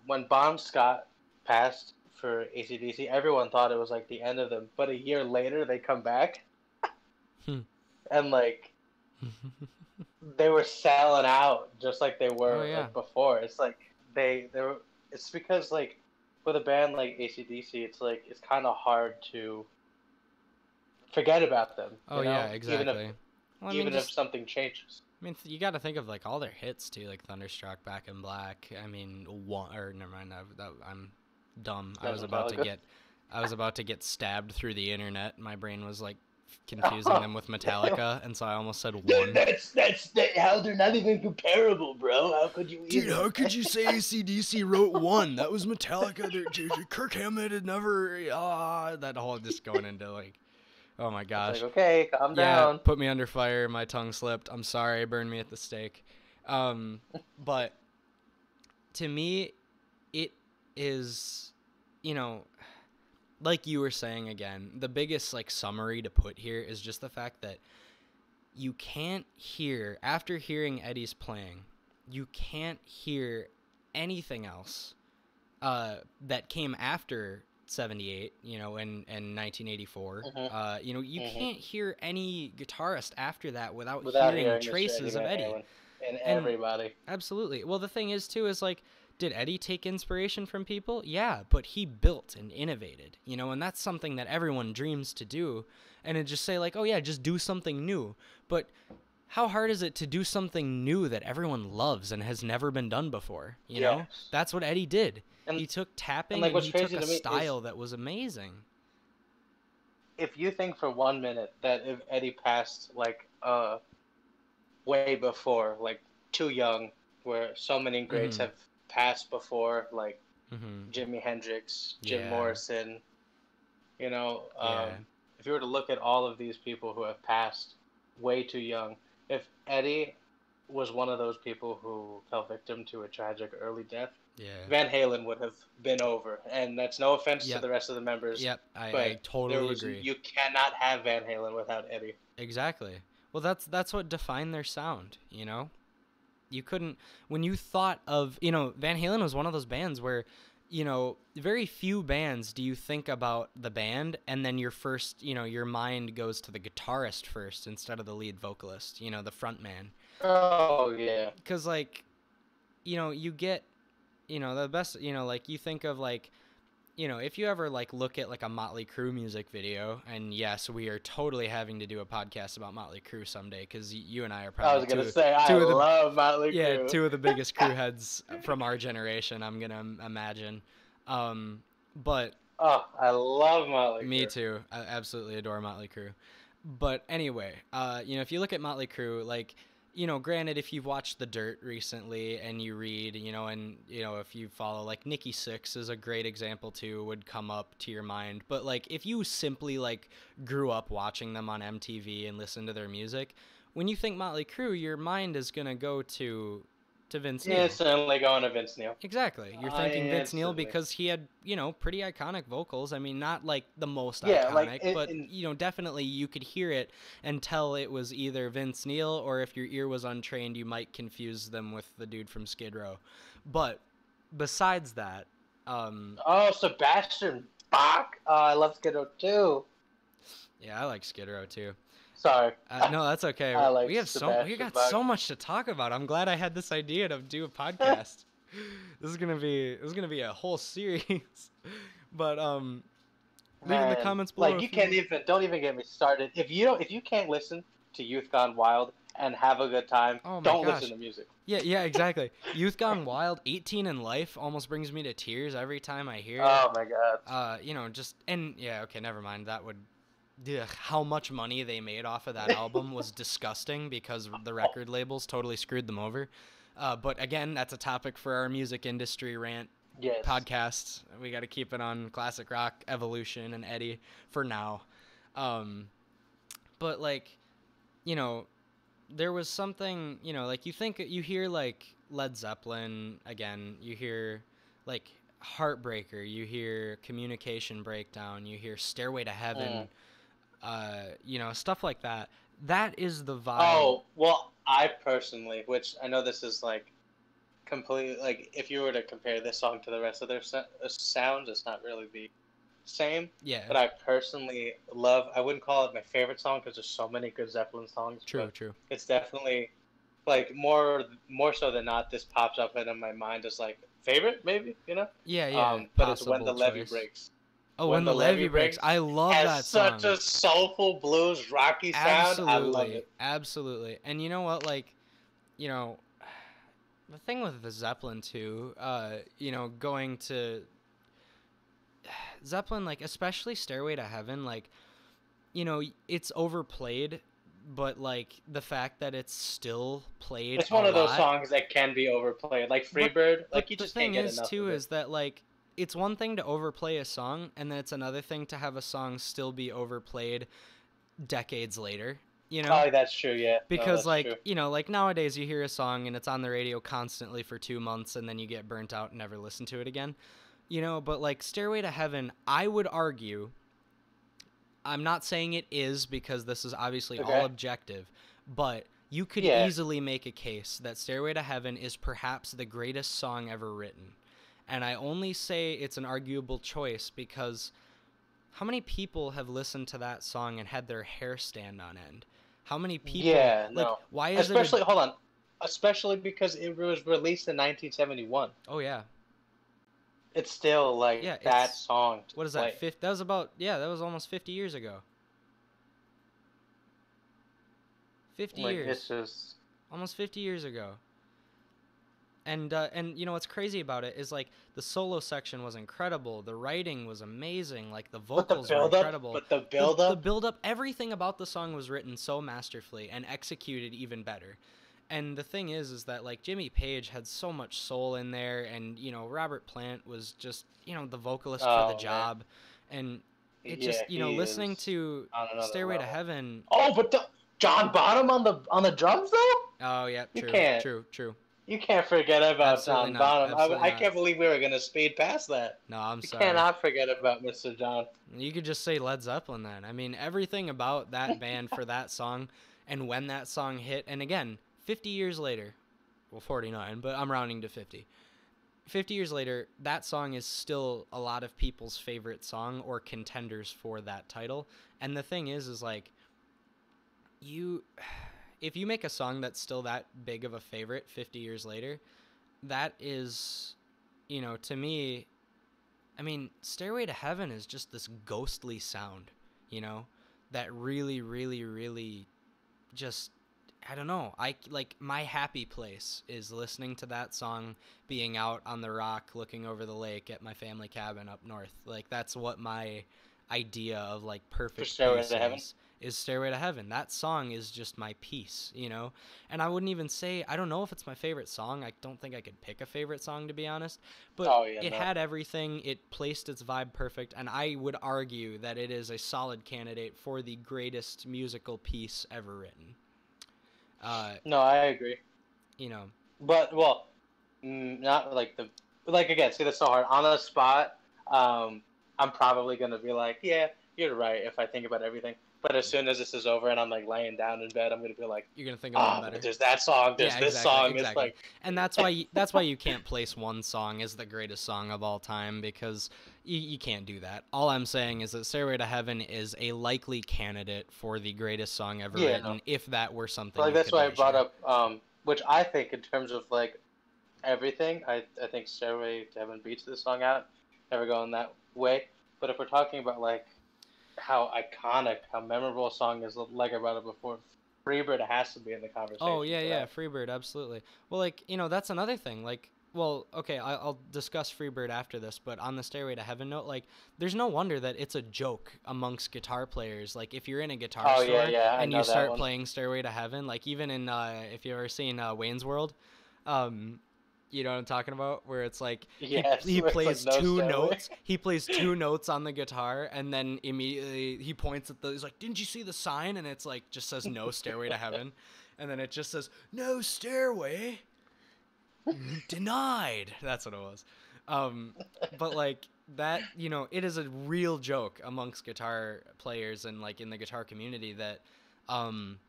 when Bon Scott passed for AC/DC, everyone thought it was like the end of them. But a year later, they come back, and like they were selling out just like they were like, before. It's like they were. It's because like with a band like AC/DC, it's like it's kind of hard to forget about them. Yeah, exactly. Even if something changes. I mean, you got to think of like all their hits too, like Thunderstruck, Back in Black. I mean, never mind. I'm dumb. I was about to get stabbed through the internet. My brain was like confusing them with Metallica, and so I almost said one. That's how they're not even comparable, bro. How could you? Dude, how could you say AC/DC wrote one? That was Metallica. Kirk Hammett had never. That whole just going into like. Oh my gosh. Like, okay, calm down. Put me under fire. My tongue slipped. I'm sorry. Burn me at the stake. But to me, it is, like you were saying again, the biggest like summary to put here is just the fact that you can't hear, after hearing Eddie's playing, you can't hear anything else that came after 78, in 1984. You can't hear any guitarist after that without hearing traces of Eddie. And everybody. Absolutely. Well, the thing is, too, is like, did Eddie take inspiration from people? Yeah, but he built and innovated, and that's something that everyone dreams to do. And to just say like, oh yeah, just do something new. But how hard is it to do something new that everyone loves and has never been done before? You know? That's what Eddie did. And, he took tapping and he took a style that was amazing. If you think for 1 minute that if Eddie passed like way before, like too young, where so many greats have passed before, like Jimi Hendrix, Jim Morrison, if you were to look at all of these people who have passed way too young, if Eddie was one of those people who fell victim to a tragic early death, Van Halen would have been over. And that's no offense to the rest of the members. I totally agree. You cannot have Van Halen without Eddie. Exactly. Well, that's what defined their sound, You couldn't, when you thought of, Van Halen was one of those bands where, very few bands do you think about the band and then your first, your mind goes to the guitarist first instead of the lead vocalist, the front man. Oh, yeah. Because, like, you get, the best, like, you think of, like, if you ever like look at like a Motley Crue music video, and yes, we are totally having to do a podcast about Motley Crue someday, because you and I are I probably was gonna say I two of the love Motley yeah, Crue. two of the biggest crew heads from our generation, I'm gonna imagine. But Oh, I love Motley me Crue. too. I absolutely adore Motley Crue. But anyway, if you look at Motley Crue, like, granted, if you've watched The Dirt recently and you read, if you follow, like, Nikki Sixx is a great example too, would come up to your mind. But, like, if you simply, like, grew up watching them on MTV and listened to their music, when you think Motley Crue, your mind is going to go to Vince Neil. Instantly going to Vince Neil. Exactly. You're thinking Vince Neil because he had, pretty iconic vocals. I mean, not like the most iconic, but, definitely you could hear it and tell it was either Vince Neil, or if your ear was untrained, you might confuse them with the dude from Skid Row. But besides that... Sebastian Bach? I love Skid Row too. Yeah, I like Skid Row too. Sorry. No, that's okay. We got so much to talk about. I'm glad I had this idea to do a podcast. This is gonna be a whole series. But leave in the comments below. Like, don't even get me started. If you can't listen to Youth Gone Wild and have a good time, don't listen to music. Yeah, exactly. Youth Gone Wild, 18 in Life almost brings me to tears every time I hear it. Oh my god. Okay, never mind. That would. How much money they made off of that album was disgusting, because the record labels totally screwed them over. But again, that's a topic for our music industry rant podcasts. We got to keep it on classic rock, Evolution, and Eddie for now. But like, there was something, like you hear like Led Zeppelin again, you hear like Heartbreaker, you hear Communication Breakdown, you hear Stairway to Heaven. Stuff like that. That is the vibe. Oh, well, I personally, which I know this is like completely, like, if you were to compare this song to the rest of their sounds, it's not really the same. Yeah. But I personally love, I wouldn't call it my favorite song because there's so many good Zeppelin songs. True. It's definitely, like, more so than not, this pops up in my mind as, like, favorite, maybe, Yeah. But it's When the Levee Breaks. Oh, When the Levee Breaks. I love that song. Such a soulful blues rocky sound. I love it. Absolutely. And you know what? Like, the thing with the Zeppelin too, going to Zeppelin, like, especially Stairway to Heaven, like, it's overplayed, but like the fact that it's still played, it's one of those songs that can be overplayed, like Freebird. Like, you just can't get enough of it. The thing is that, like, it's one thing to overplay a song, and then it's another thing to have a song still be overplayed decades later. Oh, that's true, yeah. Because, like nowadays you hear a song and it's on the radio constantly for 2 months, and then you get burnt out and never listen to it again. But like Stairway to Heaven, I would argue, I'm not saying it is, because this is obviously all objective, but you could easily make a case that Stairway to Heaven is perhaps the greatest song ever written. And I only say it's an arguable choice because how many people have listened to that song and had their hair stand on end? How many people? Yeah, no. Why is hold on. Especially because it was released in 1971. Oh, yeah. It's still, like, that song. What is that? That was almost 50 years ago. 50 years. It's just... Almost 50 years ago. And what's crazy about it is, like, the solo section was incredible. The writing was amazing. Like, the vocals were incredible. But the build-up? The build-up, everything about the song was written so masterfully and executed even better. And the thing is that, like, Jimmy Page had so much soul in there, and, Robert Plant was just, the vocalist for the job. Man. And it just, listening to Stairway to Heaven... Oh, but John Bonham on the drums, though? Oh, yeah, true. You can't. True. You can't forget about John Bonham. I can't believe we were going to speed past that. No, I'm sorry. You cannot forget about Mr. John. You could just say Led Zeppelin then. I mean, everything about that band for that song, and when that song hit, and again, 50 years later, well, 49, but I'm rounding to 50. 50 years later, that song is still a lot of people's favorite song or contenders for that title. And the thing is like, if you make a song that's still that big of a favorite 50 years later, that is, to me, I mean, Stairway to Heaven is just this ghostly sound, you know, that really, really, really just, I don't know. I like my happy place is listening to that song, being out on the rock looking over the lake at my family cabin up north. Like that's what my idea of like For perfect Stairway peace to Heaven. is Stairway to Heaven. That song is just my peace, you know? And I wouldn't even say, I don't know if it's my favorite song. I don't think I could pick a favorite song, to be honest. But Oh yeah, it no. had everything. It placed its vibe perfect. And I would argue that it is a solid candidate for the greatest musical piece ever written. No, I agree. You know, But well, not like the like again. See, that's so hard on the spot. I'm probably gonna be like, yeah, you're right if I think about everything. But as soon as this is over and I'm like laying down in bed, I'm gonna be like, you're gonna think of one but better. there's that song, there's Yeah, this exactly, song. It's exactly. like, And that's why you can't place one song as the greatest song of all time, because you can't do that. All I'm saying is that Stairway to Heaven is a likely candidate for the greatest song ever yeah, no. written, if that were something But like you that's could why I brought measure. up, which I think in terms of like everything, I think Stairway to Heaven beats this song out. Never going that way. But if we're talking about like how iconic, how memorable a song is, like I brought up before, Freebird has to be in the Oh conversation yeah, for yeah, that. Freebird, absolutely. Well, like that's another thing. Like, well, okay, I'll discuss Freebird after this, but on the Stairway to Heaven note, like, there's no wonder that it's a joke amongst guitar players. Like, if you're in a guitar Oh yeah, store yeah, I and you know that start one. playing Stairway to Heaven, like even in if you've ever seen Wayne's World, um, you know what I'm talking about? Where it's like Yes, he where it's like plays no two stairway. notes. He plays two notes on the guitar, and then immediately he points at the. He's like, "Didn't you see the sign?" And it's like just says "No Stairway to Heaven," and then it just says "No Stairway Denied." That's what it was. But like that, it is a real joke amongst guitar players and like in the guitar community that um,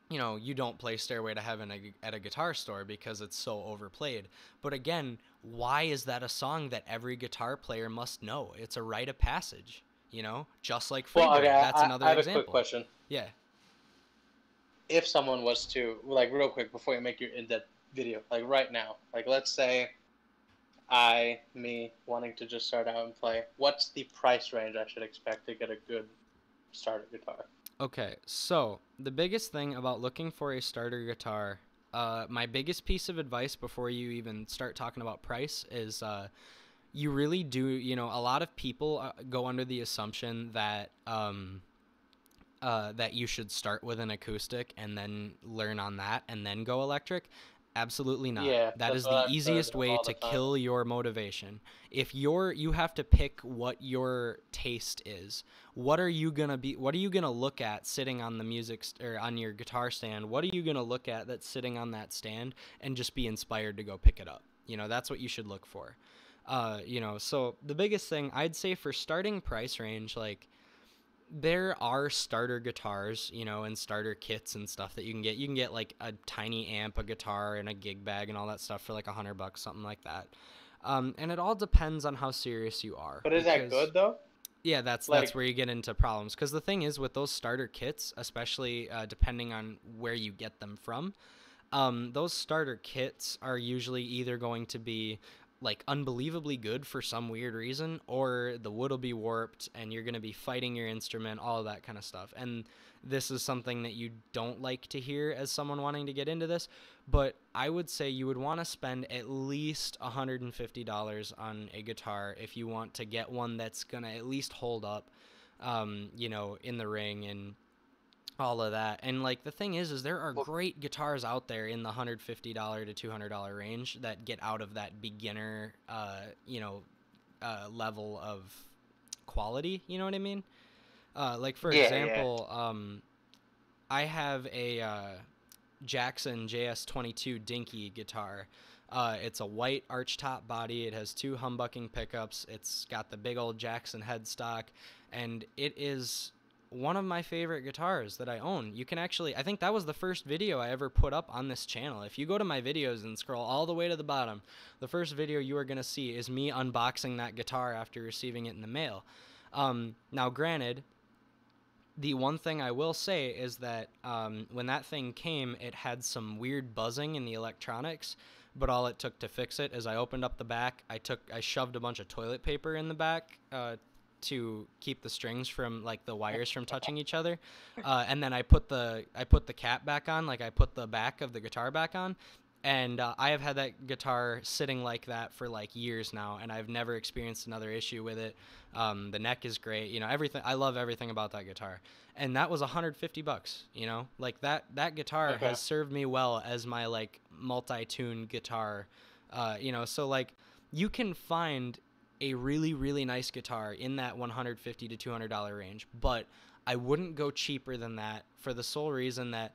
you don't play Stairway to Heaven at a guitar store because it's so overplayed. But again, why is that a song that every guitar player must know? It's a rite of passage, just like Well, okay, Freebird. That's I another have a quick example. question. Yeah. If someone was to, like, real quick before you make your in-depth video, like right now, like let's say me, wanting to just start out and play, what's the price range I should expect to get a good starter guitar? Okay, so the biggest thing about looking for a starter guitar, my biggest piece of advice before you even start talking about price is you really do, a lot of people go under the assumption that that you should start with an acoustic and then learn on that and then go electric. Absolutely not. Yeah, That that's is what the I've heard easiest way all to the time. kill your motivation. If you have to pick what your taste is. What are you going to look at sitting on the or on your guitar stand? What are you going to look at that's sitting on that stand and just be inspired to go pick it up? That's what you should look for. So the biggest thing I'd say for starting price range, like, there are starter guitars, and starter kits and stuff that you can get. You can get like a tiny amp, a guitar, and a gig bag and all that stuff for like $100, something like that. And it all depends on how serious you are, But is that because good though? yeah, that's Like, where you get into problems. Because the thing is with those starter kits, especially depending on where you get them from, those starter kits are usually either going to be like unbelievably good for some weird reason, or the wood will be warped and you're going to be fighting your instrument, all of that kind of stuff. And this is something that you don't like to hear as someone wanting to get into this, but I would say you would want to spend at least $150 on a guitar if you want to get one that's going to at least hold up, in the ring and all of that. And like the thing is there are well, great guitars out there in the $150 to $200 range that get out of that beginner level of quality, you know what I mean? Like for yeah, yeah. example, I have a Jackson JS22 Dinky guitar. It's a white archtop body. It has two humbucking pickups. It's got the big old Jackson headstock, and it is one of my favorite guitars that I own. You can actually, I think that was the first video I ever put up on this channel. If you go to my videos and scroll all the way to the bottom, the first video you are going to see is me unboxing that guitar after receiving it in the mail. Now, granted, the one thing I will say is that when that thing came, it had some weird buzzing in the electronics, but all it took to fix it is I opened up the back. I shoved a bunch of toilet paper in the back to keep the strings from, like, the wires from touching each other, and then I put the cap back on, like I put the back of the guitar back on. And I have had that guitar sitting like that for like years now, and I've never experienced another issue with it. The neck is great, you know, everything. I love everything about that guitar. And that was $150, you know, like that guitar has served me well as my like multi-tune guitar, you know, so like you can find a really, really nice guitar in that $150 to $200 range, but I wouldn't go cheaper than that for the sole reason that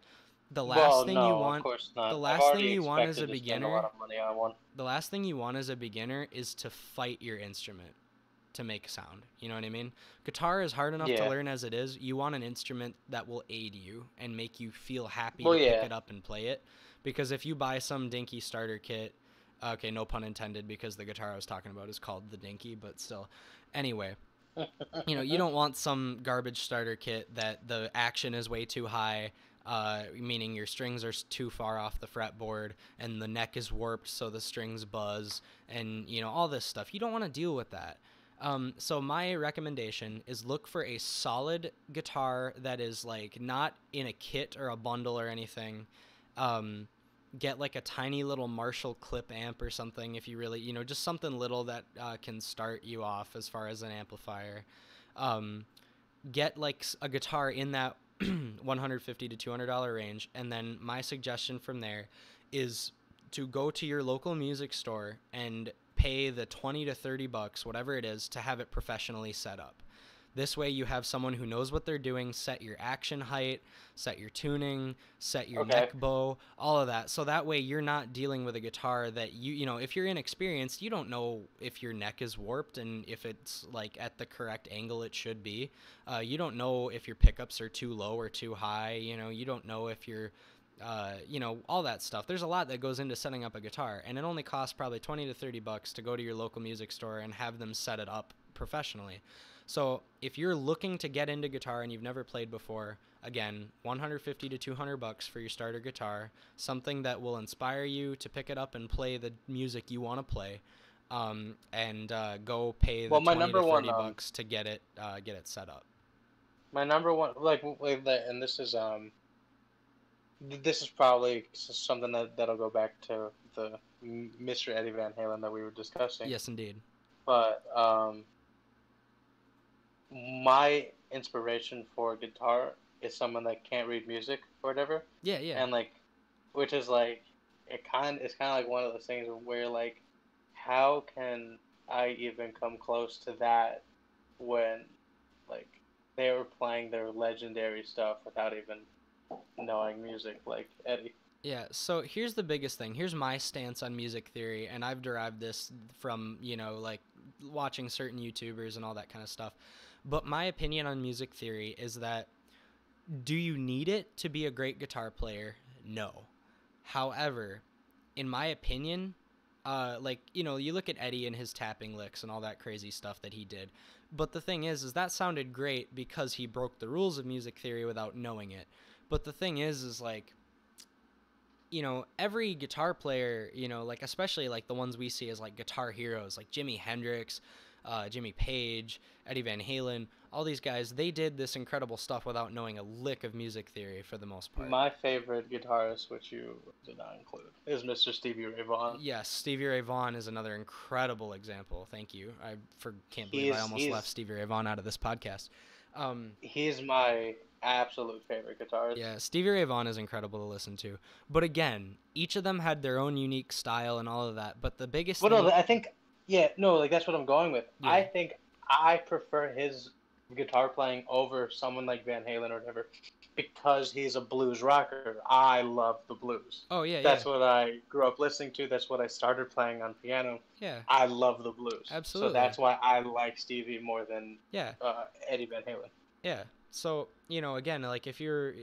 the last thing you want, of course not. the I've last thing already you want as expected a to spend a lot beginner, of money on one. the last thing you want as a beginner is to fight your instrument to make sound. You know what I mean? Guitar is hard enough to learn as it is. You want an instrument that will aid you and make you feel happy to pick it up and play it. Because if you buy some dinky starter kit, okay, no pun intended, because the guitar I was talking about is called the Dinky, but still. Anyway, you know, you don't want some garbage starter kit that the action is way too high, meaning your strings are too far off the fretboard and the neck is warped so the strings buzz and, you know, all this stuff. You don't want to deal with that. So my recommendation is look for a solid guitar that is like not in a kit or a bundle or anything. Get like a tiny little Marshall clip amp or something if you really, you know, just something little that can start you off as far as an amplifier. Get like a guitar in that $150 to $200 range, and then my suggestion from there is to go to your local music store and pay the $20 to $30, whatever it is, to have it professionally set up. This way you have someone who knows what they're doing, set your action height, set your tuning, set your neck bow, all of that. So that way you're not dealing with a guitar that you know, if you're inexperienced, you don't know if your neck is warped and if it's like at the correct angle it should be. You don't know if your pickups are too low or too high. You know, you don't know if you're you know, all that stuff. There's a lot that goes into setting up a guitar, and it only costs probably $20 to $30 to go to your local music store and have them set it up professionally. So if you're looking to get into guitar and you've never played before, again, $150 to $200 for your starter guitar, something that will inspire you to pick it up and play the music you want to play, and go pay the $20 to $30 to get it set up. My number one, and this is probably something that'll go back to the Mr. Eddie Van Halen that we were discussing. Yes, indeed. But my inspiration for guitar is someone that can't read music or whatever. Yeah. And like, which is like, it's kind of like one of those things where like, how can I even come close to that when like they were playing their legendary stuff without even knowing music like Eddie? Yeah, so here's the biggest thing. Here's my stance on music theory, and I've derived this from, you know, like watching certain YouTubers and all that kind of stuff. But my opinion on music theory is that, do you need it to be a great guitar player? No. However, in my opinion, like, you know, you look at Eddie and his tapping licks and all that crazy stuff that he did. But the thing is that sounded great because he broke the rules of music theory without knowing it. But the thing is like, you know, every guitar player, you know, like especially like the ones we see as like guitar heroes, like Jimi Hendrix, Jimmy Page, Eddie Van Halen, all these guys, they did this incredible stuff without knowing a lick of music theory for the most part. My favorite guitarist, which you did not include, is Mr. Stevie Ray Vaughan. Yes, Stevie Ray Vaughan is another incredible example. Thank you. Can't believe I almost left Stevie Ray Vaughan out of this podcast. He's my absolute favorite guitarist. Yeah, Stevie Ray Vaughan is incredible to listen to. But again, each of them had their own unique style and all of that. But the biggest thing... no, I think... Yeah, no, like that's what I'm going with. Yeah. I think I prefer his guitar playing over someone like Van Halen or whatever because he's a blues rocker. I love the blues. Oh, yeah, That's what I grew up listening to. That's what I started playing on piano. Yeah. I love the blues. Absolutely. So that's why I like Stevie more than Eddie Van Halen. Yeah. So, you know, again, like if you're...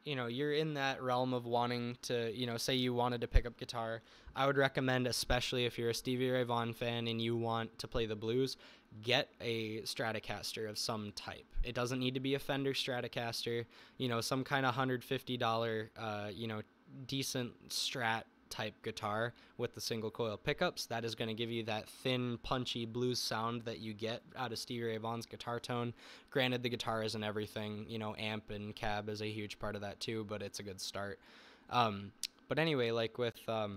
You know, you're in that realm of wanting to, you know, say you wanted to pick up guitar, I would recommend, especially if you're a Stevie Ray Vaughan fan and you want to play the blues, get a Stratocaster of some type. It doesn't need to be a Fender Stratocaster, you know, some kind of $150, you know, decent Strat type guitar with the single coil pickups. That is going to give you that thin, punchy blues sound that you get out of Stevie Ray Vaughan's guitar tone. Granted, the guitar isn't everything, you know, amp and cab is a huge part of that too, but it's a good start. But anyway, like with, I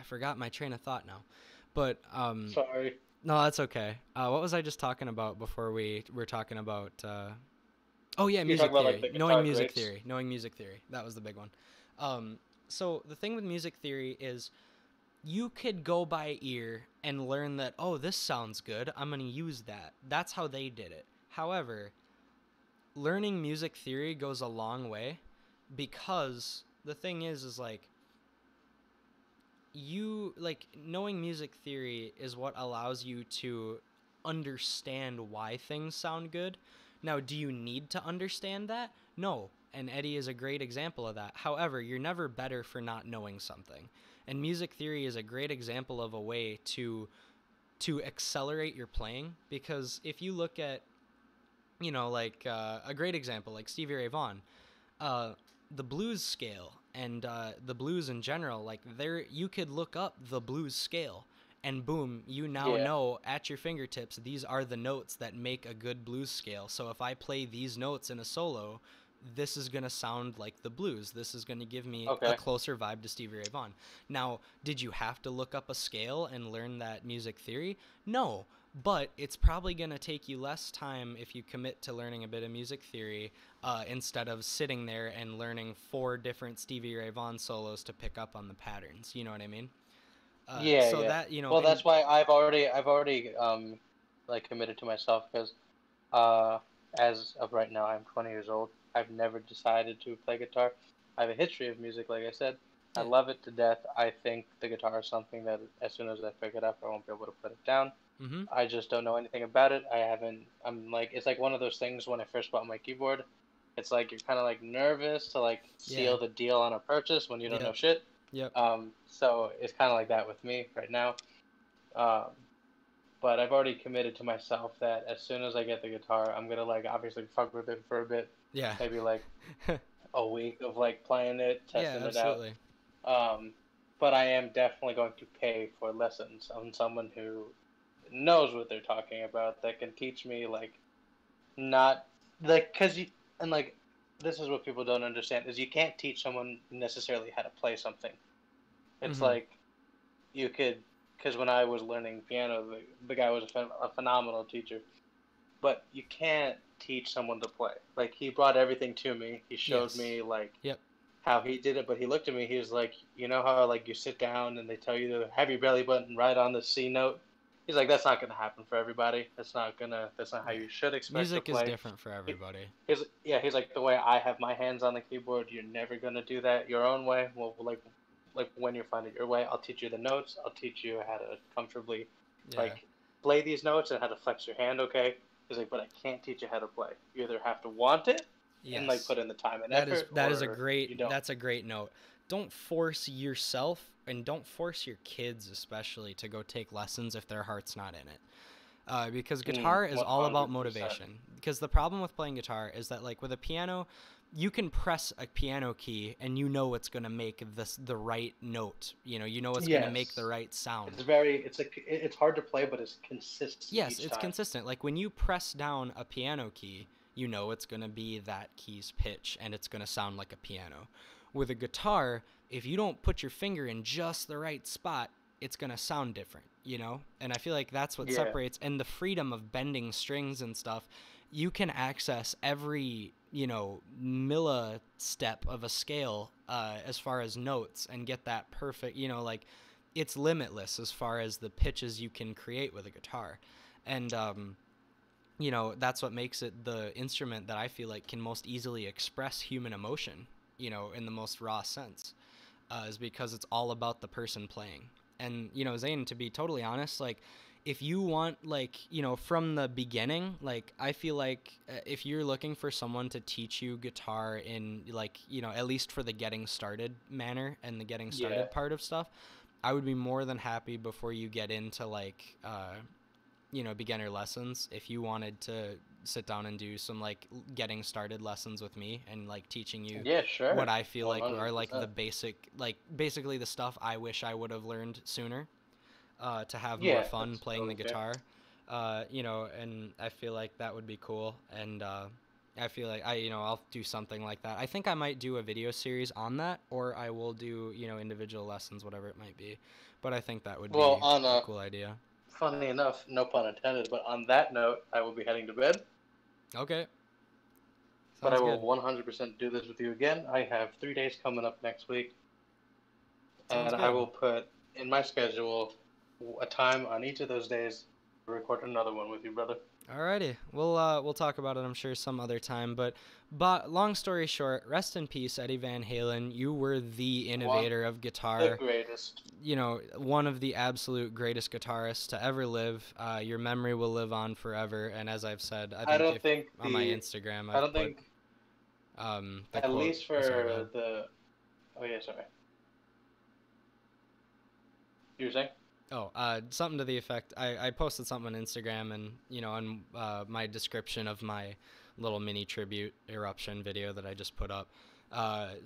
forgot my train of thought now, but, Sorry. no, that's okay. What was I just talking about before we were talking about, oh yeah, You're music talking about, theory. like, the Knowing guitar music greats? theory. Knowing music theory. That was the big one. So the thing with music theory is you could go by ear and learn that, oh, this sounds good, I'm going to use that. That's how they did it. However, learning music theory goes a long way, because the thing is like, you, like, knowing music theory is what allows you to understand why things sound good. Now, do you need to understand that? No. And Eddie is a great example of that. However, you're never better for not knowing something. And music theory is a great example of a way to accelerate your playing, because if you look at, you know, like a great example, like Stevie Ray Vaughan, the blues scale and the blues in general, like, there, you could look up the blues scale, and boom, you now Yeah. know at your fingertips, these are the notes that make a good blues scale. So if I play these notes in a solo, this is going to sound like the blues. This is going to give me a Okay. closer vibe to Stevie Ray Vaughan. Now, did you have to look up a scale and learn that music theory? No, but it's probably going to take you less time if you commit to learning a bit of music theory instead of sitting there and learning 4 different Stevie Ray Vaughan solos to pick up on the patterns. You know what I mean? Yeah, So yeah. that, you know, Well, that's and why I've already like committed to myself, because as of right now, I'm 20 years old. I've never decided to play guitar. I have a history of music, like I said. I yeah. love it to death. I think the guitar is something that as soon as I pick it up, I won't be able to put it down. Mm-hmm. I just don't know anything about it. I haven't. I'm like, it's like one of those things when I first bought my keyboard. It's like you're kind of like nervous to like Yeah. seal the deal on a purchase when you don't know Yep. shit. Yep. So it's kind of like that with me right now. Um, but I've already committed to myself that as soon as I get the guitar, I'm gonna like obviously fuck with it for a bit, Yeah. maybe like a week of like playing it, Yeah, testing it out. absolutely. Um, but I am definitely going to pay for lessons on someone who knows what they're talking about, that can teach me, like, not like, cause you, and like, this is what people don't understand, is you can't teach someone necessarily how to play something. It's Mm-hmm. like you could, because when I was learning piano, the guy was a phenomenal teacher, but you can't teach someone to play. Like, he brought everything to me. He showed Yes. me like Yep. how he did it, but he looked at me. He was like, you know how like you sit down and they tell you to have your belly button right on the C note. He's like, that's not gonna happen for everybody. That's not gonna. That's not how Yeah. you should expect to Music is play. different for He, everybody. he's like, the way I have my hands on the keyboard, you're never gonna do that your own way. Well, like when you find it your way, I'll teach you the notes. I'll teach you how to comfortably, Yeah. like, play these notes and how to flex your hand. Okay. He's like, but I can't teach you how to play. You either have to want it and like Yes. put in the time and That is effort, that is a or you great don't. that's a great note. Don't force yourself, and don't force your kids especially to go take lessons if their heart's not in it. Because guitar is all about 100%. motivation. Because the problem with playing guitar is that, like with a piano, you can press a piano key and you know it's gonna make the right note. You know it's gonna make the Yes. right sound. It's hard to play, but it's consistent Yes, each it's time. consistent. Like when you press down a piano key, you know it's going to be that key's pitch and it's going to sound like a piano. With a guitar, if you don't put your finger in just the right spot, it's going to sound different, you know? And I feel like that's what Yeah. separates, and the freedom of bending strings and stuff. You can access every, millistep of a scale as far as notes and get that perfect, like it's limitless as far as the pitches you can create with a guitar. And that's what makes it the instrument that I feel like can most easily express human emotion, in the most raw sense, is because it's all about the person playing. And Zane, to be totally honest, like if you want, like, from the beginning, like I feel like if you're looking for someone to teach you guitar in, like, at least for the getting started manner and the getting Yeah. started part of stuff, I would be more than happy before you get into like beginner lessons, if you wanted to sit down and do some like getting started lessons with me and like teaching you Yeah, sure. what I feel like are like the 100%. basically the stuff I wish I would have learned sooner, to have more Yeah, fun that's playing the totally fair. guitar. And I feel like that would be cool. And I feel like I'll do something like that. I think I might do a video series on that, or I will do, individual lessons, whatever it might be. But I think that would Well, be on a cool idea. funny enough, no pun intended, but on that note, I will be heading to bed. Okay, But I sounds will good. 100% do this with you again. I have 3 days coming up next week, Sounds and I good. will put in my schedule a time on each of those days to record another one with you, brother. Alrighty, we'll talk about it, I'm sure, some other time. But long story short, rest in peace, Eddie Van Halen. You were the One, innovator of the guitar. greatest. One of the absolute greatest guitarists to ever live. Your memory will live on forever. And as I've said, I I think don't if think on my Instagram I I've don't put think, the at quote. least Oh, sorry, go for ahead. the. Oh yeah, sorry. You were saying? Oh, something to the effect. I posted something on Instagram and, on my description of my little mini tribute eruption video that I just put up.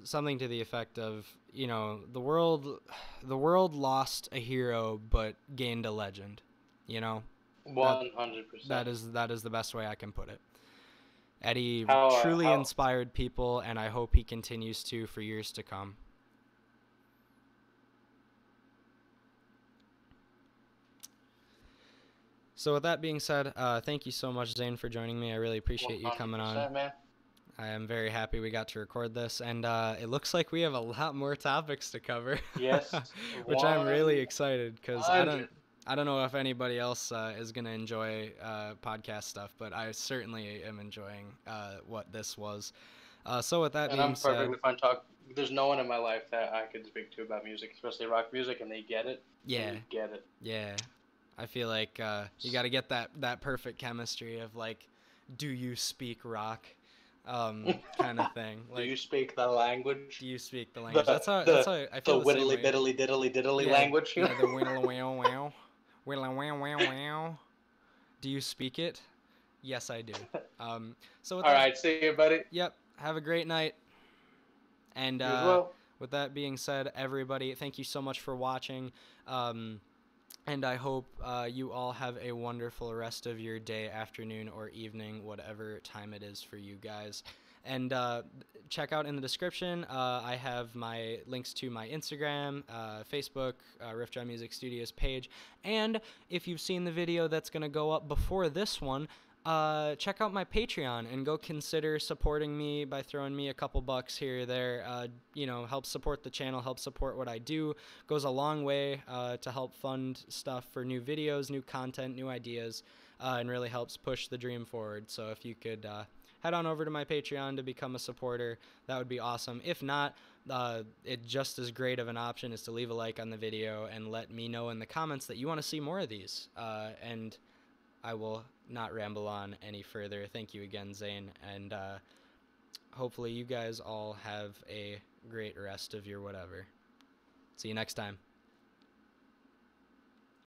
Something to the effect of, the world lost a hero but gained a legend. You know, that 100%. that is the best way I can put it. Eddie truly How inspired people, and I hope he continues to for years to come. So with that being said, thank you so much, Zane, for joining me. I really appreciate you coming on. 100%, man. I am very happy we got to record this, and it looks like we have a lot more topics to cover, Yes, which I'm really 100. excited because I don't know if anybody else is gonna enjoy podcast stuff, but I certainly am enjoying what this was. So with that And being I'm said, perfectly fine talk. There's no one in my life that I could speak to about music, especially rock music, and they get it. yeah, They get it. yeah, I feel like you got to get that perfect chemistry of like, do you speak rock, kind of thing. Do Like, you speak the language? do you speak the language? The That's how I the feel the same whittly way. biddly diddly diddly Yeah, language. yeah, the winnle wow wow, winnle wow wow wow. Do you speak it? Yes, I do. So with All that, right, see you, buddy. yep. Have a great night. And You as well. with that being said, everybody, thank you so much for watching. And I hope you all have a wonderful rest of your day, afternoon, or evening, whatever time it is for you guys. And check out in the description, I have my links to my Instagram, Facebook, Riff Drum Music Studios page. And if you've seen the video that's going to go up before this one, check out my Patreon and go consider supporting me by throwing me a couple bucks here or there. Help support the channel, help support what I do. Goes a long way to help fund stuff for new videos, new content, new ideas, and really helps push the dream forward. So if you could head on over to my Patreon to become a supporter, that would be awesome. If not, it just as great of an option is to leave a like on the video and let me know in the comments that you want to see more of these. And I will not ramble on any further. Thank you again, Zane, and hopefully you guys all have a great rest of your whatever. See you next time.